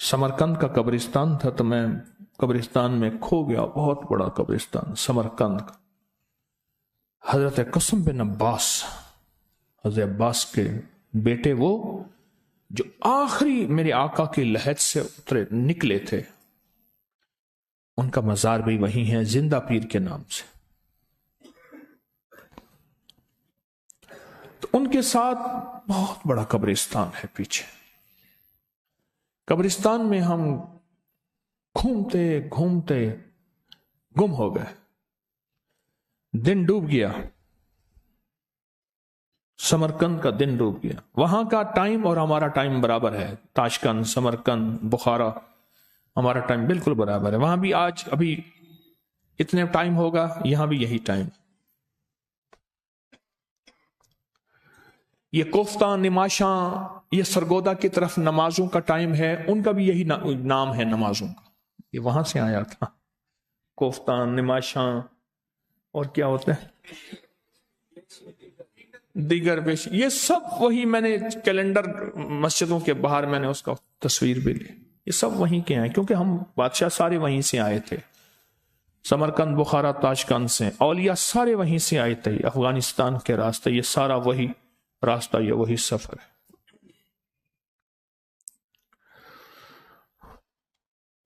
समरकंद का कब्रिस्तान था, तो मैं कब्रिस्तान में खो गया, बहुत बड़ा कब्रिस्तान समरकंद का। हजरत कसम बिन अब्बास, हजरत अब्बास के बेटे, वो जो आखिरी मेरे आका की लहद से उतरे निकले थे, उनका मजार भी वही है, जिंदा पीर के नाम से। तो उनके साथ बहुत बड़ा कब्रिस्तान है पीछे। कब्रिस्तान में हम घूमते घूमते गुम हो गए। दिन डूब गया, समरकंद का दिन डूब गया। वहां का टाइम और हमारा टाइम बराबर है, ताशकंद, समरकंद, बुखारा, हमारा टाइम बिल्कुल बराबर है। वहां भी आज अभी इतने टाइम होगा, यहां भी यही टाइम। ये कोफ्ता, निमाशा, ये सरगोदा की तरफ नमाजों का टाइम है, उनका भी यही नाम है नमाजों का। ये वहां से आया था, कोफ्ता, निमाशा, और क्या होता है दीगर पेश, ये सब वही। मैंने कैलेंडर मस्जिदों के बाहर मैंने उसका तस्वीर भी ली, ये सब वहीं के हैं, क्योंकि हम बादशाह सारे वहीं से आए थे, समरकंद, बुखारा, ताशकंद से। औलिया सारे वहीं से आए थे, अफगानिस्तान के रास्ते, ये सारा वही रास्ता, ये वही सफर है।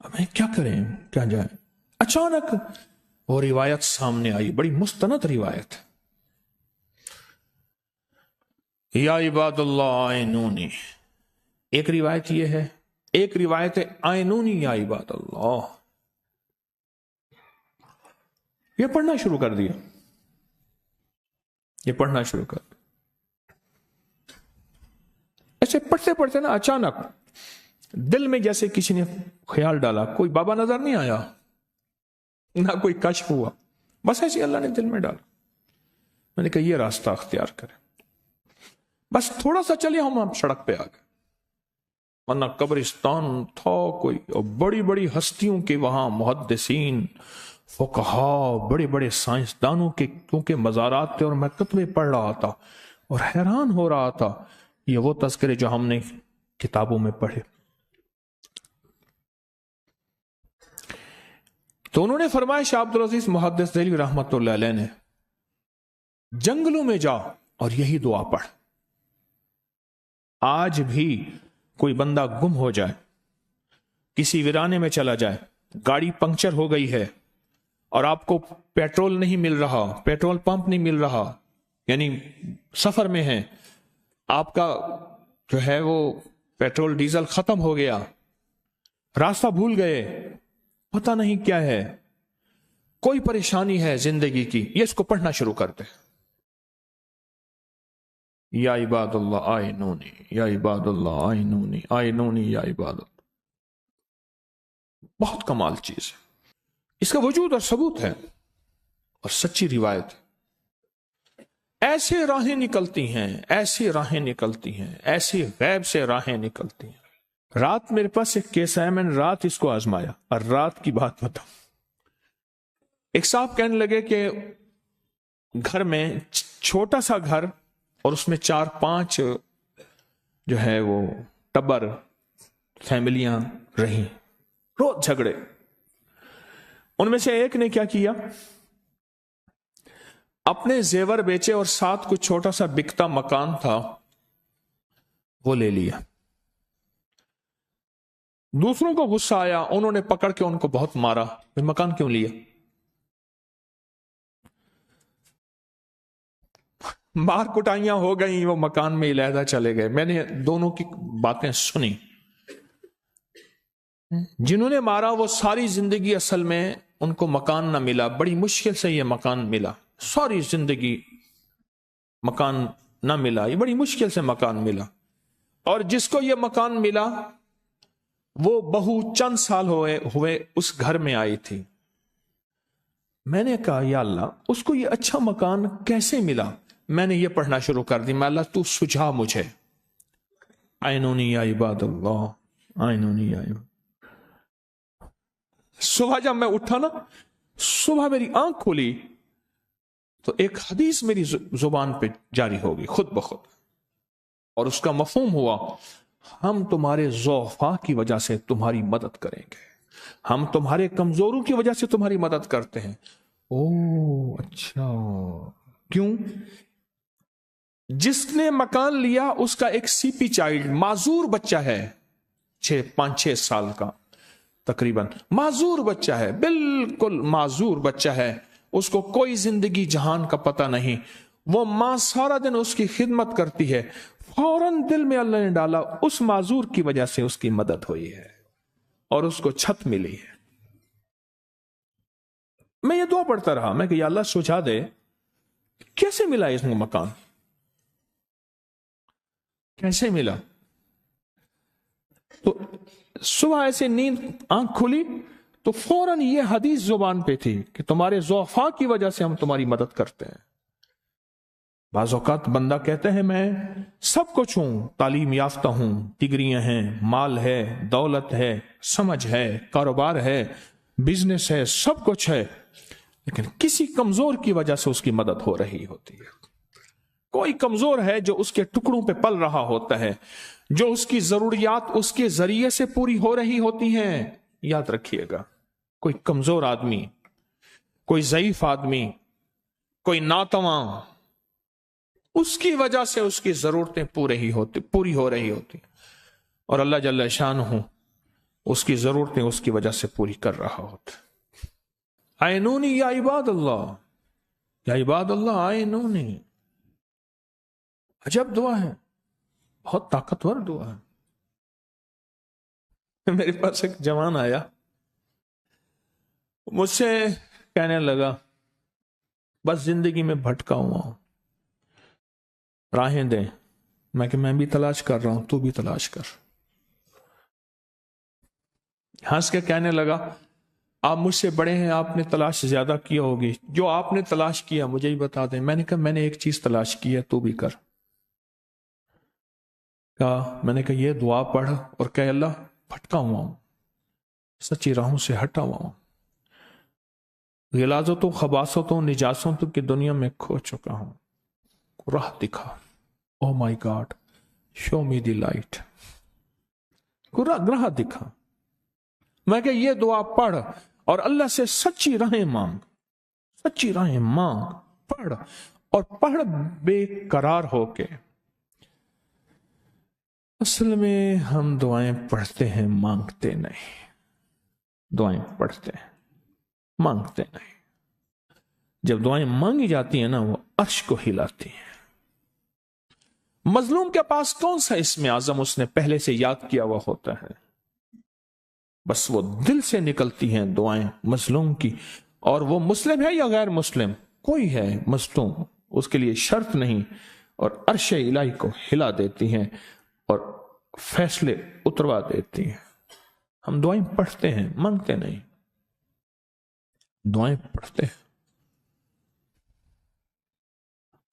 अब क्या करें, क्या जाए। अचानक वो रिवायत सामने आई, बड़ी मुस्तनद रिवायत है। या इबादुल्लाह आइनूनी, एक रिवायत ये है, एक रिवायत है आइनूनी या इबादुल्लाह। ये पढ़ना शुरू कर दिया, ये पढ़ना शुरू कर दिया। ऐसे पढ़ते पढ़ते ना अचानक दिल में जैसे किसी ने ख्याल डाला, कोई बाबा नजर नहीं आया, ना कोई कश्फ हुआ, बस ऐसे अल्लाह ने दिल में डाला। मैंने कहा ये रास्ता अख्तियार करें, बस थोड़ा सा चले हम सड़क पे आ गए। वरना कब्रिस्तान था कोई, और बड़ी बड़ी हस्तियों के वहां मुहद्दिसीन, फुकहा, बड़े बड़े साइंसदानों के क्योंकि मज़ारात थे, और मैं कुतबे पढ़ रहा था और हैरान हो रहा था। ये वो तज़किरे जो हमने किताबों में पढ़े। तो उन्होंने फरमाया, शाह अब्दुल अजीज मुहद्दिस देहलवी रहमतुल्लाह अलैह ने, जंगलों में जा और यही दुआ पढ़। आज भी कोई बंदा गुम हो जाए, किसी वीराने में चला जाए, गाड़ी पंक्चर हो गई है और आपको पेट्रोल नहीं मिल रहा, पेट्रोल पंप नहीं मिल रहा, यानी सफर में है, आपका जो है वो पेट्रोल डीजल खत्म हो गया, रास्ता भूल गए, पता नहीं क्या है, कोई परेशानी है जिंदगी की, ये इसको पढ़ना शुरू करते। या इबादुल्लाह आइनूनी, या इबादुल्लाह आइनूनी, आइनूनी या इबादुल्लाह। बहुत कमाल चीज है, इसका वजूद और सबूत है और सच्ची रिवायत है। ऐसे राहें निकलती हैं, ऐसी राहें निकलती हैं, ऐसी गैब से राहें निकलती हैं। रात मेरे पास एक केस है, मैंने रात इसको आजमाया, और रात की बात बताऊं। एक साहब कहने लगे कि घर में, छोटा सा घर, और उसमें 4-5 जो है वो टब्बर फैमिलियां रही, रोज झगड़े। उनमें से एक ने क्या किया, अपने जेवर बेचे और साथ कुछ छोटा सा बिकता मकान था वो ले लिया। दूसरों को गुस्सा आया, उन्होंने पकड़ के उनको बहुत मारा, फिर मकान क्यों लिया। मार कुटाइयां हो गई, वो मकान में इलादा चले गए। मैंने दोनों की बातें सुनी। जिन्होंने मारा वो सारी जिंदगी असल में उनको मकान ना मिला, बड़ी मुश्किल से ये मकान मिला, सारी जिंदगी मकान ना मिला, ये बड़ी मुश्किल से मकान मिला। और जिसको ये मकान मिला वो बहू चंद साल हुए उस घर में आई थी। मैंने कहा या अल्लाह, उसको ये अच्छा मकान कैसे मिला। मैंने ये पढ़ना शुरू कर दी, मैं अल्लाह तू सुझा मुझे। आइनूनी या इबादुल्लाह, आइनूनी या इबादुल्लाह। सुबह जब मैं उठा ना, सुबह मेरी आंख खुली तो एक हदीस मेरी जुबान पे जारी होगी खुद ब खुद, और उसका मफहूम हुआ, ہم تمہارے ضعفاء کی وجہ سے تمہاری مدد کریں گے، ہم تمہارے کمزوروں کی وجہ سے تمہاری مدد کرتے ہیں۔ او اچھا، کیوں؟ جس نے مکان لیا اس کا ایک سی پی چائلڈ معذور بچہ ہے، 5-6 سال کا تقریباً، معذور بچہ ہے، بالکل معذور بچہ ہے، اس کو کوئی زندگی جہان کا پتہ نہیں، وہ ماں سارا دن اس کی خدمت کرتی ہے، فوراً دل میں اللہ نے ڈالا اس معذور کی وجہ سے اس کی مدد ہوئی ہے اور اس کو چھت ملی ہے۔ میں یہ دعا پڑھتا رہا، میں کہ یا اللہ سوچا دے کیسے ملا اس کو مکان، کیسے ملا؟ تو صبح ایسے نیند آنکھ کھلی تو فوراً یہ حدیث زبان پہ تھی کہ تمہارے ضعفاء کی وجہ سے ہم تمہاری مدد کرتے ہیں۔ بعض اوقات بندہ کہتے ہیں میں سب کچھ ہوں، تعلیم یافتہ ہوں، ڈگریاں ہیں، مال ہے، دولت ہے، سمجھ ہے، کاروبار ہے، بزنس ہے، سب کچھ ہے، لیکن کسی کمزور کی وجہ سے اس کی مدد ہو رہی ہوتی ہے۔ کوئی کمزور ہے جو اس کے ٹکڑوں پہ پل رہا ہوتا ہے، جو اس کی ضروریات اس کے ذریعے سے پوری ہو رہی ہوتی ہیں۔ یاد رکھیے گا، کوئی کمزور آدمی، کوئی ضعیف آدمی، کوئی ناتواں، اس کی وجہ سے اس کی ضرورتیں پوری ہو رہی ہوتی، اور اللہ جل شانہ اس کی ضرورتیں اس کی وجہ سے پوری کر رہا ہوتا۔ آئینونی یا عباد اللہ، یا عباد اللہ آئینونی، عجب دعا ہے، بہت طاقتور دعا ہے۔ میرے پاس ایک جوان آیا، مجھ سے کہنے لگا بس زندگی میں بھٹکا ہوا ہوں، راہیں دیں۔ میں کہ میں بھی تلاش کر رہا ہوں، تو بھی تلاش کر۔ ہنس کے کہنے لگا آپ مجھ سے بڑے ہیں، آپ نے تلاش زیادہ کیا ہوگی، جو آپ نے تلاش کیا مجھے ہی بتا دیں۔ میں نے کہا میں نے ایک چیز تلاش کی ہے، تو بھی کر۔ میں نے کہا یہ دعا پڑھ اور کہ اللہ بھٹکا ہوا ہوں، سچی راہوں سے ہٹا ہوا ہوں، غلاظتوں خباثتوں نجاستوں کی دنیا میں کھو چکا ہوں، راہ دکھا، او مائی God show me the light, راہ دکھا۔ میں کہ یہ دعا پڑھ اور اللہ سے سچی راہیں مانگ، سچی راہیں مانگ، پڑھ، اور پڑھ بے قرار ہو کے۔ اصل میں ہم دعائیں پڑھتے ہیں، مانگتے نہیں، دعائیں پڑھتے ہیں، مانگتے نہیں۔ جب دعائیں مانگی جاتی ہیں نا، وہ عرش کو ہلاتی ہیں۔ مظلوم کے پاس کون سا اسم اعظم اس نے پہلے سے یاد کیا ہوا ہوتا ہے؟ بس وہ دل سے نکلتی ہیں دعائیں مظلوم کی، اور وہ مسلم ہے یا غیر مسلم، کوئی ہے مظلوم، اس کے لیے شرط نہیں، اور عرش الہی کو ہلا دیتی ہیں اور فیصلے اتروا دیتی ہیں۔ ہم دعائیں پڑھتے ہیں، مانگتے نہیں، دعائیں پڑھتے ہیں۔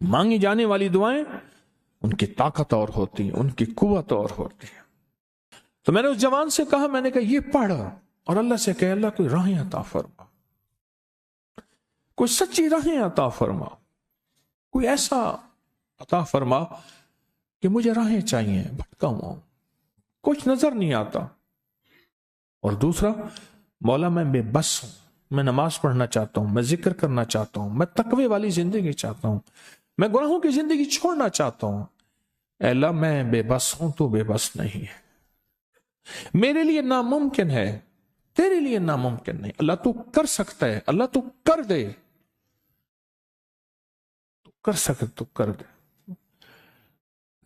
مانگی جانے والی دعائیں ان کی طاقت اور ہوتی ہیں، ان کی قوت اور ہوتی ہے۔ تو میں نے اس جوان سے کہا، میں نے کہا یہ پڑھ اور اللہ سے کہ اللہ کوئی راہیں عطا فرما، کوئی سچی راہیں عطا فرما، کوئی ایسا عطا فرما کہ مجھے راہیں چاہیے، بھٹکا ہوا ہوں، کچھ نظر نہیں آتا۔ اور دوسرا، مولا میں بے بس ہوں، میں نماز پڑھنا چاہتا ہوں، میں ذکر کرنا چاہتا ہوں، میں تقوی والی زندگی چاہتا ہوں، میں گناہوں کی زندگی چھوڑنا چاہتا ہوں۔ اے اللہ میں بے بس ہوں، تو بے بس نہیں ہے، میرے لیے ناممکن ہے، تیرے لیے ناممکن نہیں۔ اللہ تو کر سکتا ہے، اللہ تو کر دے، تو کر سکتا تو کر دے۔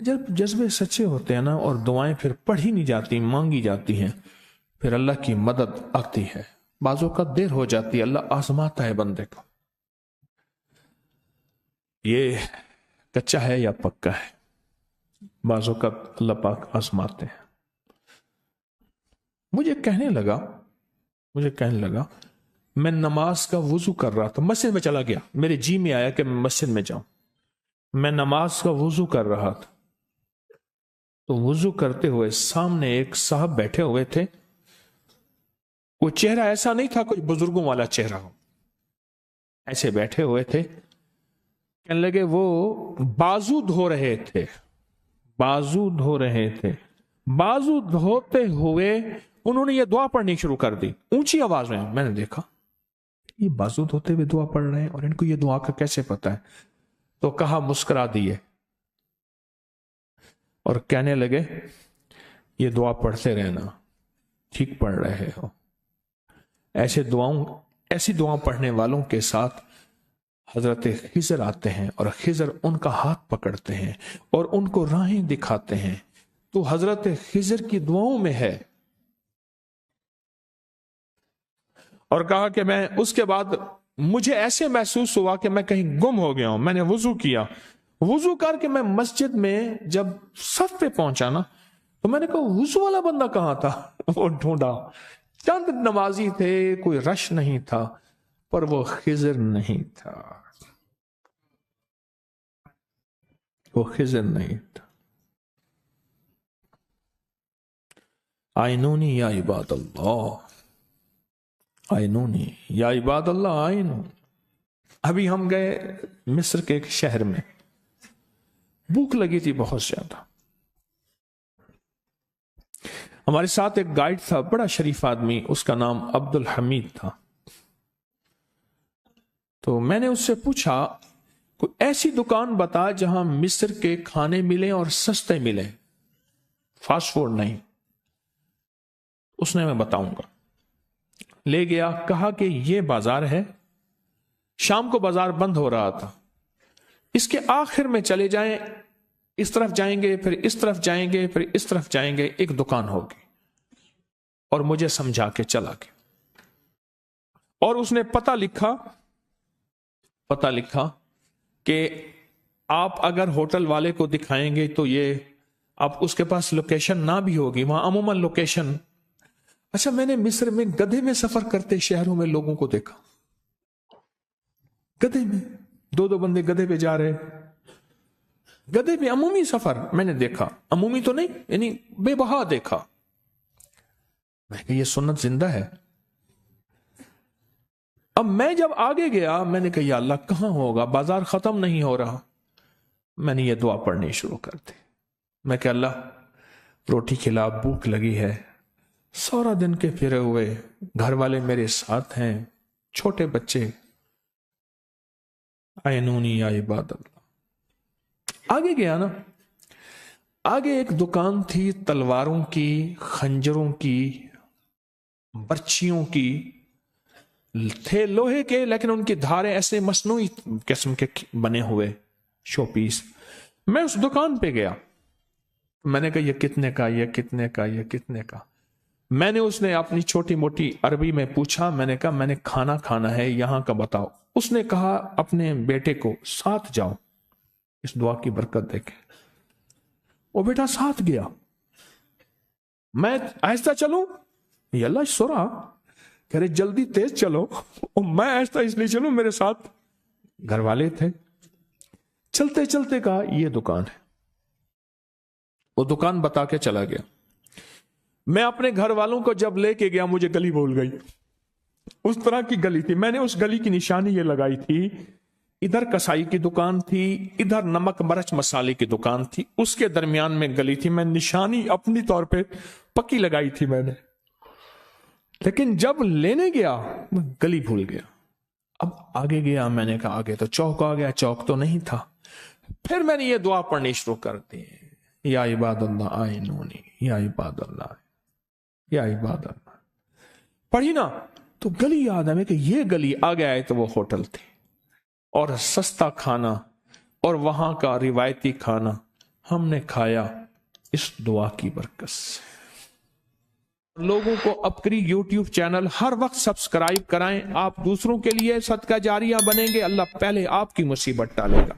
جب جذبے سچے ہوتے ہیں نا، اور دعائیں پھر پڑھی نہیں جاتی، مانگی جاتی ہیں، پھر اللہ کی مدد آتی ہے۔ بعض اوقات دیر ہو جاتی ہے، اللہ آزماتا ہے بندے کو، یہ کچا ہے یا پکا ہے۔ بعض اوقات اللہ پاک آزماتے ہیں۔ مجھے کہنے لگا میں نماز کا وضو کر رہا تھا، مسجد میں چلا گیا، میرے جی میں آیا کہ میں مسجد میں جاؤں، میں نماز کا وضو کر رہا تھا، تو وضو کرتے ہوئے سامنے ایک صاحب بیٹھے ہوئے تھے، وہ چہرہ ایسا نہیں تھا کوئی بزرگوں والا چہرہ ہو، ایسے بیٹھے ہوئے تھے، کہنے لگے وہ بازو دھو رہے تھے، बाजू धोते हुए उन्होंने ये दुआ पढ़नी शुरू कर दी ऊंची आवाज में। मैंने देखा ये बाजू धोते हुए दुआ पढ़ रहे हैं और इनको ये दुआ का कैसे पता है। तो कहा, मुस्कुरा दिए और कहने लगे, ये दुआ पढ़ते रहना, ठीक पढ़ रहे हो। ऐसी दुआओं पढ़ने वालों के साथ हजरत खिजर आते हैं और खिजर उनका हाथ पकड़ते हैं और उनको राहें दिखाते हैं। तो हजरत खिजर की दुआओं में है। और कहा कि मैं उसके बाद मुझे ऐसे महसूस हुआ कि मैं कहीं गुम हो गया हूं। मैंने वुजू किया, वुजू करके मैं मस्जिद में जब सफ पे पहुंचा ना, तो मैंने कहा वुजू वाला बंदा कहां था। वो ढूंढा, चंद नमाजी थे, कोई रश नहीं था, पर वो खिजर नहीं था, वो खिजर नहीं था। आइनूनी या इबाद अल्लाह, आइनूनी या इबाद अल्लाह आइनू। अभी हम गए मिस्र के एक शहर में, भूख लगी थी बहुत ज्यादा। हमारे साथ एक गाइड था, बड़ा शरीफ आदमी, उसका नाम अब्दुल हमीद था। तो मैंने उससे पूछा, कोई ऐसी दुकान बता जहां मिस्र के खाने मिले और सस्ते मिले, फास्ट फूड नहीं। उसने, मैं बताऊंगा। ले गया, कहा कि ये बाजार है, शाम को बाजार बंद हो रहा था, इसके आखिर में चले जाएं, इस तरफ जाएंगे, फिर इस तरफ जाएंगे, फिर इस तरफ जाएंगे, एक दुकान होगी। और मुझे समझा के चला गया। और उसने पता लिखा कि आप अगर होटल वाले को दिखाएंगे तो ये, आप उसके पास लोकेशन ना भी होगी, वहां अमूमन लोकेशन। अच्छा, मैंने मिस्र में गधे में सफर करते शहरों में लोगों को देखा, गधे में, दो बंदे गधे पे जा रहे, गधे पे अमूमी सफर मैंने देखा, अमूमी तो नहीं, यानी बेबहा देखा। मैं कहा ये सुन्नत जिंदा है। अब मैं जब आगे गया, मैंने कहा या अल्लाह कहां होगा, बाजार खत्म नहीं हो रहा। मैंने ये दुआ पढ़नी शुरू कर दी। मैं कहा अल्लाह रोटी खिला, भूख लगी है, सारा दिन के फिरे हुए, घर वाले मेरे साथ हैं, छोटे बच्चे, आयनूनी या इबादत। आगे गया ना, आगे एक दुकान थी तलवारों की, खंजरों की, बर्छियों की, थे लोहे के, लेकिन उनकी धारें ऐसे मसनूई किस्म के बने हुए शो पीस। मैं उस दुकान पे गया, मैंने कहा ये कितने का, ये कितने का, ये कितने का। मैंने उसने अपनी छोटी मोटी अरबी में पूछा, मैंने कहा मैंने खाना है, यहां का बताओ। उसने कहा अपने बेटे को साथ जाओ, इस दुआ की बरकत देखे। वो बेटा साथ गया। मैं आहिस्ता चलूं, ये अल्लाह सुरा कह रहे जल्दी तेज चलो, और मैं आहिस्ता इसलिए चलूं, मेरे साथ घर वाले थे। चलते चलते कहा ये दुकान है। वो दुकान बता के चला गया। मैं अपने घर वालों को जब लेके गया, मुझे गली भूल गई। उस तरह की गली थी, मैंने उस गली की निशानी ये लगाई थी, इधर कसाई की दुकान थी, इधर नमक मरच मसाले की दुकान थी, उसके दरमियान में गली थी। मैं निशानी अपनी तौर पे पक्की लगाई थी मैंने, लेकिन जब लेने गया मैं गली भूल गया। अब आगे गया, मैंने कहा आगे तो चौक आ गया, चौक तो नहीं था। फिर मैंने ये दुआ पढ़नी शुरू कर दी, या इबादल्लाह आइनूनी, या इबादल्लाह, या इबादल्लाह। पढ़ी ना तो गली याद है कि ये गली आगे आए तो वो होटल थे, और सस्ता खाना और वहां का रिवायती खाना हमने खाया इस दुआ की बरकत से। लोगों को अपनी YouTube चैनल हर वक्त सब्सक्राइब कराएं। आप दूसरों के लिए सदका जारिया बनेंगे, अल्लाह पहले आपकी मुसीबत टालेगा।